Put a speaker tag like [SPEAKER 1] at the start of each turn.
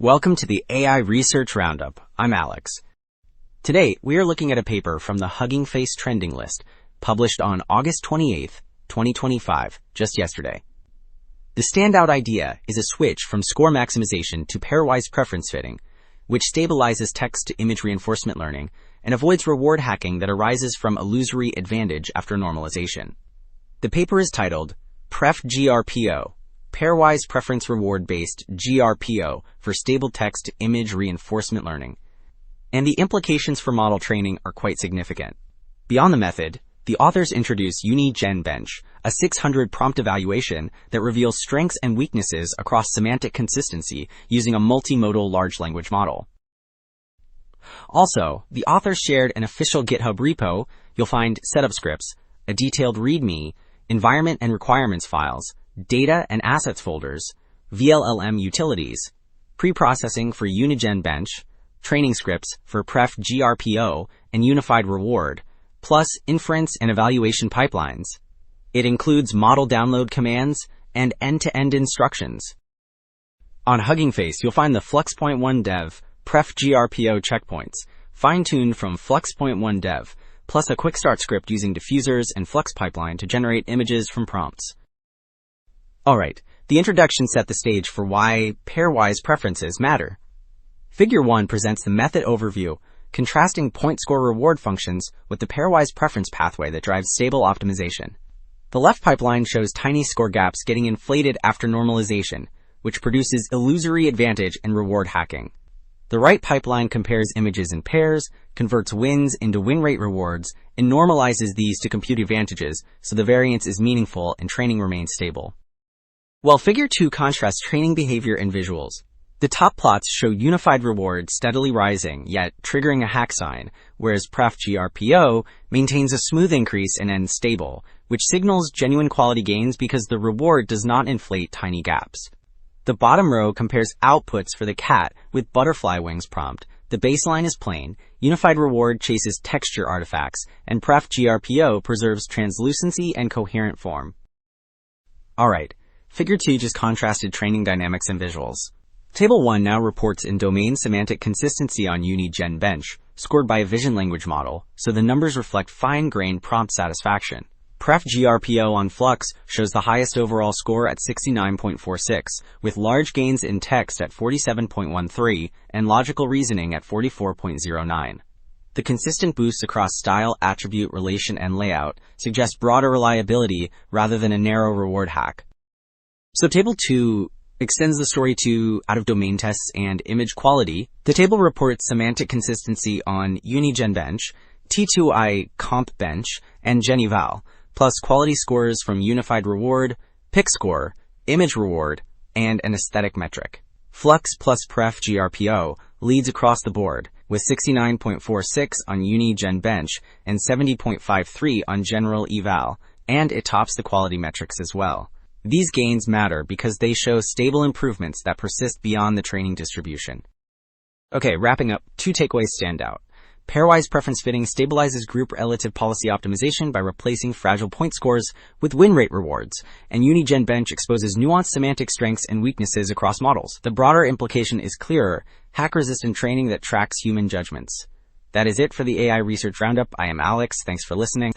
[SPEAKER 1] Welcome to the AI Research Roundup. I'm Alex. Today, we are looking at a paper from the Hugging Face trending list, published on August 28, 2025, just yesterday. The standout idea is a switch from score maximization to pairwise preference fitting, which stabilizes text-to-image reinforcement learning and avoids reward hacking that arises from illusory advantage after normalization. The paper is titled Pref-GRPO, Pairwise Preference Reward-Based GRPO for Stable Text-to-Image Reinforcement Learning, and the implications for model training are quite significant. Beyond the method, the authors introduce UniGenBench, a 600 prompt evaluation that reveals strengths and weaknesses across semantic consistency using a multimodal large language model. Also, the authors shared an official GitHub repo. You'll find setup scripts, a detailed README, environment and requirements files, data and assets folders, VLLM utilities, pre-processing for UniGenBench, training scripts for Pref-GRPO and unified reward, plus inference and evaluation pipelines. It includes model download commands and end-to-end instructions. On Hugging Face, you'll find the Flux.1 dev Pref-GRPO checkpoints, fine-tuned from Flux.1 dev, plus a quick start script using diffusers and Flux pipeline to generate images from prompts. Alright, the introduction set the stage for why pairwise preferences matter. Figure 1 presents the method overview, contrasting point score reward functions with the pairwise preference pathway that drives stable optimization. The left pipeline shows tiny score gaps getting inflated after normalization, which produces illusory advantage and reward hacking. The right pipeline compares images in pairs, converts wins into win rate rewards, and normalizes these to compute advantages so the variance is meaningful and training remains stable. While Figure 2 contrasts training behavior and visuals, the top plots show unified reward steadily rising, yet triggering a hack sign, whereas Pref-GRPO maintains a smooth increase and ends stable, which signals genuine quality gains because the reward does not inflate tiny gaps. The bottom row compares outputs for the cat with butterfly wings prompt. The baseline is plain, unified reward chases texture artifacts, and Pref-GRPO preserves translucency and coherent form. Alright. Figure 2 just contrasted training dynamics and visuals. Table 1 now reports in domain semantic consistency on UniGenBench, scored by a vision language model, so the numbers reflect fine-grained prompt satisfaction. Pref-GRPO on Flux shows the highest overall score at 69.46, with large gains in text at 47.13 and logical reasoning at 44.09. The consistent boosts across style, attribute, relation, and layout suggest broader reliability rather than a narrow reward hack. So Table 2 extends the story to out-of-domain tests and image quality. The table reports semantic consistency on UniGenBench, T2I comp bench, and GenEval, plus quality scores from unified reward, pick score, image reward, and an aesthetic metric. Flux plus Pref-GRPO leads across the board, with 69.46 on UniGenBench and 70.53 on general eval, and it tops the quality metrics as well. These gains matter because they show stable improvements that persist beyond the training distribution. Okay, wrapping up, 2 takeaways stand out. Pairwise preference fitting stabilizes group relative policy optimization by replacing fragile point scores with win rate rewards, and UniGenBench exposes nuanced semantic strengths and weaknesses across models. The broader implication is clearer: hack-resistant training that tracks human judgments. That is it for the AI Research Roundup. I am Alex. Thanks for listening.